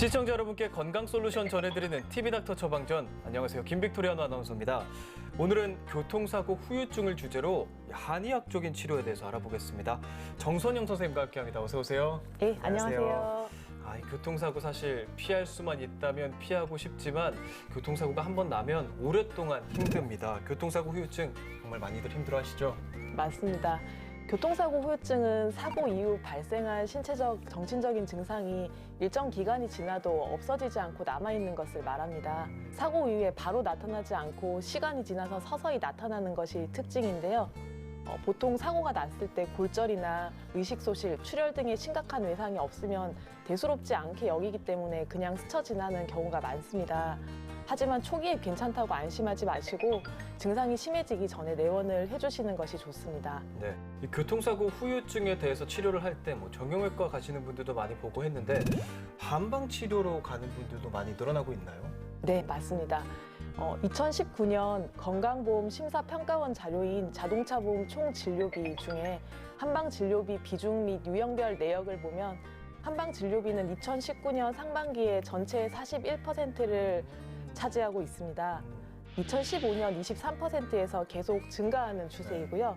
시청자 여러분께 건강 솔루션 전해드리는 TV닥터 처방전. 안녕하세요. 김빅토리아 아나운서입니다. 오늘은 교통사고 후유증을 주제로 한의학적인 치료에 대해서 알아보겠습니다. 정선영 선생님과 함께합니다. 어서 오세요. 네, 안녕하세요. 이 교통사고 사실 피할 수만 있다면 피하고 싶지만 교통사고가 한 번 나면 오랫동안 힘듭니다. 교통사고 후유증 정말 많이들 힘들어하시죠? 맞습니다. 교통사고 후유증은 사고 이후 발생한 신체적, 정신적인 증상이 일정 기간이 지나도 없어지지 않고 남아있는 것을 말합니다. 사고 이후에 바로 나타나지 않고 시간이 지나서 서서히 나타나는 것이 특징인데요. 보통 사고가 났을 때 골절이나 의식소실, 출혈 등의 심각한 외상이 없으면 대수롭지 않게 여기기 때문에 그냥 스쳐 지나는 경우가 많습니다. 하지만 초기에 괜찮다고 안심하지 마시고 증상이 심해지기 전에 내원을 해주시는 것이 좋습니다. 네, 이 교통사고 후유증에 대해서 치료를 할 때 정형외과 가시는 분들도 많이 보고 했는데 한방 치료로 가는 분들도 많이 늘어나고 있나요? 네, 맞습니다. 2019년 건강보험 심사평가원 자료인 자동차보험 총진료비 중에 한방진료비 비중 및 유형별 내역을 보면 한방진료비는 2019년 상반기에 전체의 41%를 차지하고 있습니다. 2015년 23%에서 계속 증가하는 추세이고요.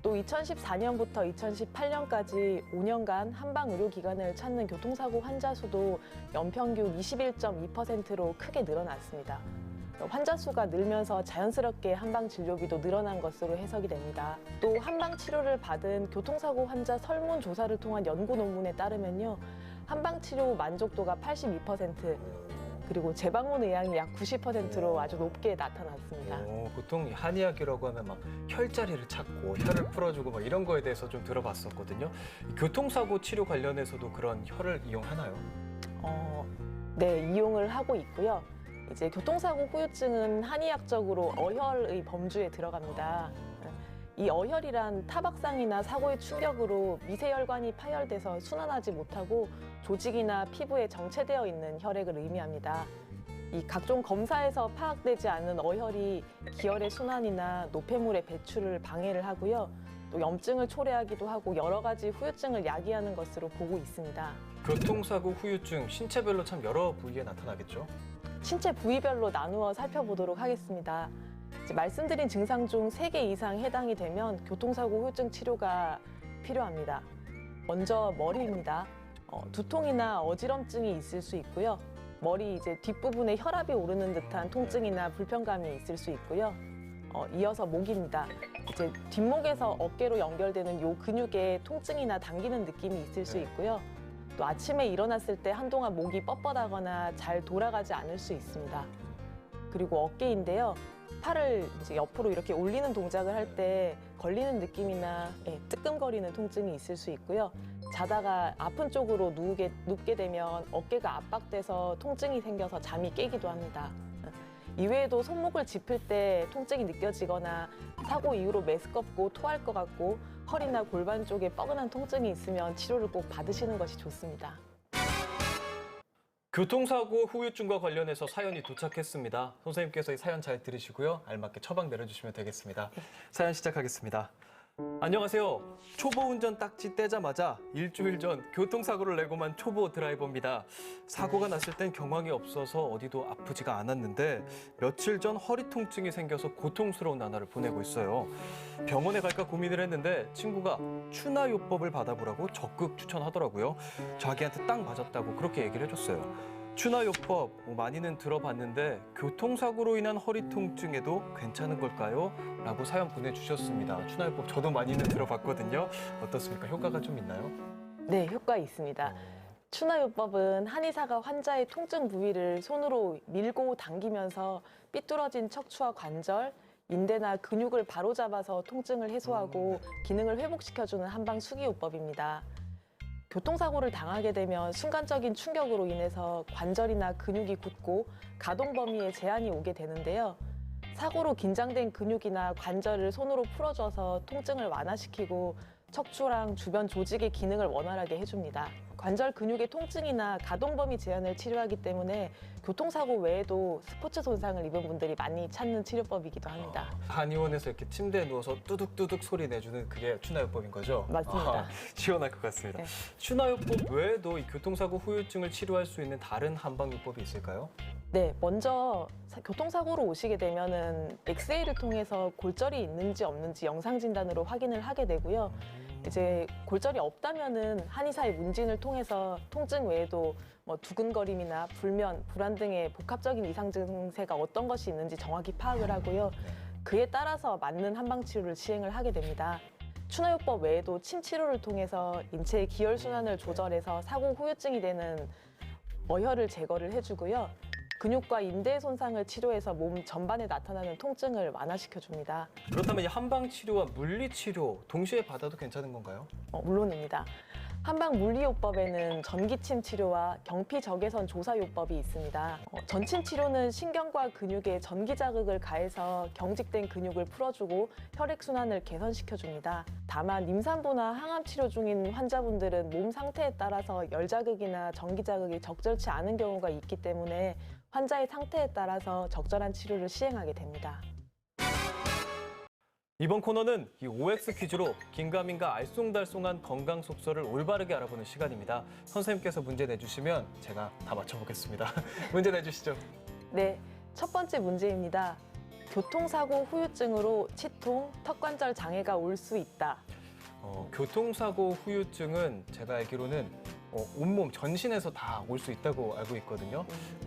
또 2014년부터 2018년까지 5년간 한방의료기관을 찾는 교통사고 환자 수도 연평균 21.2%로 크게 늘어났습니다. 환자 수가 늘면서 자연스럽게 한방진료비도 늘어난 것으로 해석이 됩니다. 또 한방치료를 받은 교통사고 환자 설문조사를 통한 연구 논문에 따르면요. 한방치료 만족도가 82%, 그리고 재방문 의향이 약 90%로 아주 높게 나타났습니다. 보통 한의학이라고 하면 막 혈자리를 찾고 혈을 풀어주고 막 이런 거에 대해서 좀 들어봤었거든요. 교통사고 치료 관련해서도 그런 혈을 이용하나요? 네, 이용을 하고 있고요. 이제 교통사고 후유증은 한의학적으로 어혈의 범주에 들어갑니다. 이 어혈이란 타박상이나 사고의 충격으로 미세혈관이 파열돼서 순환하지 못하고 조직이나 피부에 정체되어 있는 혈액을 의미합니다. 이 각종 검사에서 파악되지 않는 어혈이 기혈의 순환이나 노폐물의 배출을 방해를 하고요. 또 염증을 초래하기도 하고 여러 가지 후유증을 야기하는 것으로 보고 있습니다. 교통사고 후유증 신체별로 참 여러 부위에 나타나겠죠? 신체 부위별로 나누어 살펴보도록 하겠습니다. 말씀드린 증상 중 3개 이상 해당이 되면 교통사고 후유증 치료가 필요합니다. 먼저 머리입니다. 두통이나 어지럼증이 있을 수 있고요. 머리 이제 뒷부분에 혈압이 오르는 듯한 통증이나 불편감이 있을 수 있고요. 이어서 목입니다. 이제 뒷목에서 어깨로 연결되는 요 근육에 통증이나 당기는 느낌이 있을 수 있고요. 또 아침에 일어났을 때 한동안 목이 뻣뻣하거나 잘 돌아가지 않을 수 있습니다. 그리고 어깨인데요. 팔을 이제 옆으로 이렇게 올리는 동작을 할 때 걸리는 느낌이나 뜨끔거리는 통증이 있을 수 있고요. 자다가 아픈 쪽으로 눕게 되면 어깨가 압박돼서 통증이 생겨서 잠이 깨기도 합니다. 이외에도 손목을 짚을 때 통증이 느껴지거나 사고 이후로 메스껍고 토할 것 같고 허리나 골반 쪽에 뻐근한 통증이 있으면 치료를 꼭 받으시는 것이 좋습니다. 교통사고 후유증과 관련해서 사연이 도착했습니다. 선생님께서 이 사연 잘 들으시고요. 알맞게 처방 내려주시면 되겠습니다. 사연 시작하겠습니다. 안녕하세요. 초보 운전 딱지 떼자마자 일주일 전 교통사고를 내고만 초보 드라이버입니다. 사고가 났을 땐 경황이 없어서 어디도 아프지가 않았는데 며칠 전 허리 통증이 생겨서 고통스러운 나날을 보내고 있어요. 병원에 갈까 고민을 했는데 친구가 추나요법을 받아보라고 적극 추천하더라고요. 자기한테 딱 맞았다고 그렇게 얘기를 해줬어요. 추나요법 많이는 들어봤는데 교통사고로 인한 허리 통증에도 괜찮은 걸까요? 라고 사연 보내주셨습니다. 추나요법 저도 많이는 들어봤거든요. 어떻습니까? 효과가 좀 있나요? 네, 효과 있습니다. 추나요법은 한의사가 환자의 통증 부위를 손으로 밀고 당기면서 삐뚤어진 척추와 관절, 인대나 근육을 바로잡아서 통증을 해소하고 기능을 회복시켜주는 한방 수기요법입니다. 교통사고를 당하게 되면 순간적인 충격으로 인해서 관절이나 근육이 굳고 가동 범위에 제한이 오게 되는데요. 사고로 긴장된 근육이나 관절을 손으로 풀어줘서 통증을 완화시키고 척추랑 주변 조직의 기능을 원활하게 해줍니다. 관절 근육의 통증이나 가동 범위 제한을 치료하기 때문에 교통사고 외에도 스포츠 손상을 입은 분들이 많이 찾는 치료법이기도 합니다. 한의원에서 이렇게 침대에 누워서 뚜둑뚜둑 소리 내주는 그게 추나요법인 거죠? 맞습니다. 시원할 것 같습니다. 네. 추나요법 외에도 이 교통사고 후유증을 치료할 수 있는 다른 한방요법이 있을까요? 네, 먼저 교통사고로 오시게 되면은 엑스레이를 통해서 골절이 있는지 없는지 영상 진단으로 확인을 하게 되고요. 이제 골절이 없다면은 한의사의 문진을 통해서 통증 외에도 뭐 두근거림이나 불면, 불안 등의 복합적인 이상 증세가 어떤 것이 있는지 정확히 파악을 하고요. 그에 따라서 맞는 한방 치료를 시행을 하게 됩니다. 추나요법 외에도 침 치료를 통해서 인체의 기혈 순환을 조절해서 사고 후유증이 되는 어혈을 제거를 해주고요. 근육과 인대 손상을 치료해서 몸 전반에 나타나는 통증을 완화시켜 줍니다. 그렇다면 이 한방 치료와 물리 치료 동시에 받아도 괜찮은 건가요? 물론입니다. 한방 물리요법에는 전기침 치료와 경피 적외선 조사요법이 있습니다. 전침 치료는 신경과 근육에 전기 자극을 가해서 경직된 근육을 풀어주고 혈액순환을 개선시켜줍니다. 다만 임산부나 항암 치료 중인 환자분들은 몸 상태에 따라서 열 자극이나 전기 자극이 적절치 않은 경우가 있기 때문에 환자의 상태에 따라서 적절한 치료를 시행하게 됩니다. 이번 코너는 이 OX 퀴즈로 긴가민가 알쏭달쏭한 건강 속설을 올바르게 알아보는 시간입니다. 선생님께서 문제 내주시면 제가 다 맞춰보겠습니다. 문제 내주시죠. 네, 첫 번째 문제입니다. 교통사고 후유증으로 치통, 턱관절 장애가 올 수 있다. 교통사고 후유증은 제가 알기로는 온몸 전신에서 다 올 수 있다고 알고 있거든요.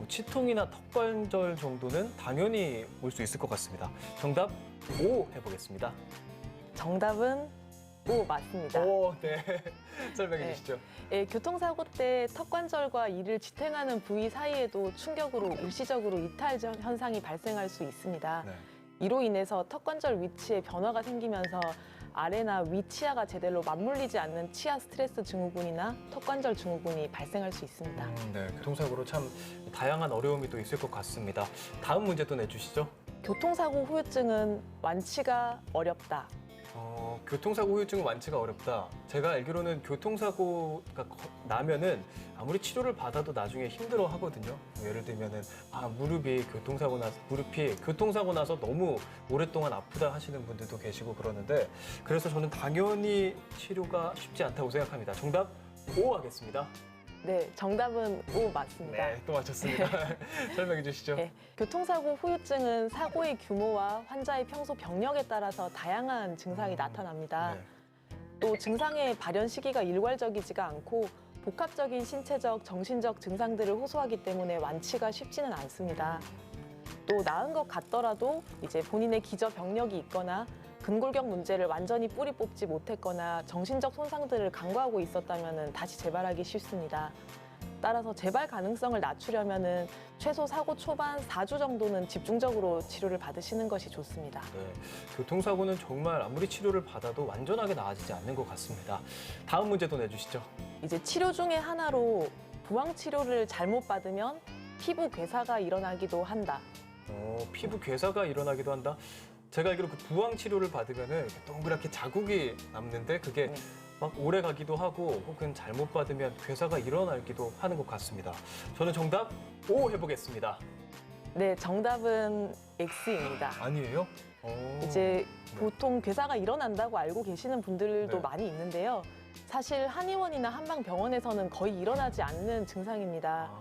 치통이나 턱관절 정도는 당연히 올 수 있을 것 같습니다. 정답 O 해보겠습니다. 정답은 O 맞습니다. 오, 네. 설명해 네. 주시죠. 예, 교통사고 때 턱관절과 이를 지탱하는 부위 사이에도 충격으로 일시적으로 이탈 현상이 발생할 수 있습니다. 네. 이로 인해서 턱관절 위치에 변화가 생기면서 아래나 위 치아가 제대로 맞물리지 않는 치아 스트레스 증후군이나 턱관절 증후군이 발생할 수 있습니다. 네, 교통사고로 참 다양한 어려움이 또 있을 것 같습니다. 다음 문제 또 내주시죠. 교통사고 후유증은 완치가 어렵다. 교통사고 후유증은 완치가 어렵다. 제가 알기로는 교통사고가 나면은 아무리 치료를 받아도 나중에 힘들어 하거든요. 예를 들면은 무릎이 교통사고 나서 너무 오랫동안 아프다 하시는 분들도 계시고 그러는데 그래서 저는 당연히 치료가 쉽지 않다고 생각합니다. 정답 O 하겠습니다. 네, 정답은 O 맞습니다. 네, 또 맞췄습니다. 설명해 주시죠. 네, 교통사고 후유증은 사고의 규모와 환자의 평소 병력에 따라서 다양한 증상이 나타납니다. 네. 또 증상의 발현 시기가 일괄적이지가 않고 복합적인 신체적, 정신적 증상들을 호소하기 때문에 완치가 쉽지는 않습니다. 또 나은 것 같더라도 이제 본인의 기저 병력이 있거나 근골격 문제를 완전히 뿌리 뽑지 못했거나 정신적 손상들을 간과하고 있었다면 다시 재발하기 쉽습니다. 따라서 재발 가능성을 낮추려면 최소 사고 초반 4주 정도는 집중적으로 치료를 받으시는 것이 좋습니다. 네, 교통사고는 정말 아무리 치료를 받아도 완전하게 나아지지 않는 것 같습니다. 다음 문제도 내주시죠. 이제 치료 중에 하나로 부항 치료를 잘못 받으면 피부 괴사가 일어나기도 한다. 피부 괴사가 일어나기도 한다. 제가 알기로 그 부항 치료를 받으면은 동그랗게 자국이 남는데 그게 네. 막 오래 가기도 하고 혹은 잘못 받으면 괴사가 일어나기도 하는 것 같습니다. 저는 정답 O 해보겠습니다. 네, 정답은 X입니다. 아니에요? 이제 보통 괴사가 일어난다고 알고 계시는 분들도 네. 많이 있는데요. 사실 한의원이나 한방병원에서는 거의 일어나지 않는 증상입니다.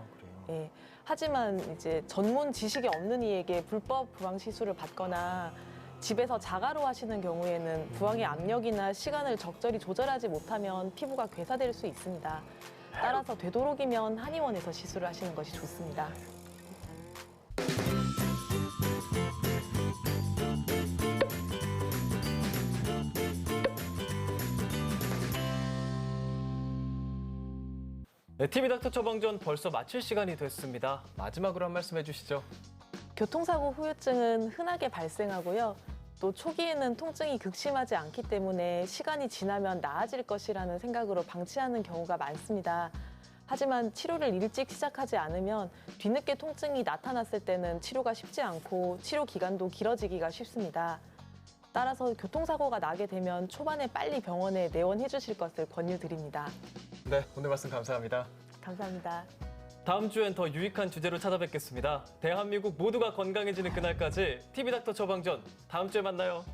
그래요? 예, 하지만 이제 전문 지식이 없는 이에게 불법 부항 시술을 받거나 집에서 자가로 하시는 경우에는 부항의 압력이나 시간을 적절히 조절하지 못하면 피부가 괴사될 수 있습니다. 따라서 되도록이면 한의원에서 시술을 하시는 것이 좋습니다. 네, TV 닥터 처방전 벌써 마칠 시간이 됐습니다. 마지막으로 한 말씀 해주시죠. 교통사고 후유증은 흔하게 발생하고요. 또 초기에는 통증이 극심하지 않기 때문에 시간이 지나면 나아질 것이라는 생각으로 방치하는 경우가 많습니다. 하지만 치료를 일찍 시작하지 않으면 뒤늦게 통증이 나타났을 때는 치료가 쉽지 않고 치료 기간도 길어지기가 쉽습니다. 따라서 교통사고가 나게 되면 초반에 빨리 병원에 내원해 주실 것을 권유드립니다. 네, 오늘 말씀 감사합니다. 감사합니다. 다음 주엔 더 유익한 주제로 찾아뵙겠습니다. 대한민국 모두가 건강해지는 그날까지 TV닥터 처방전 다음 주에 만나요.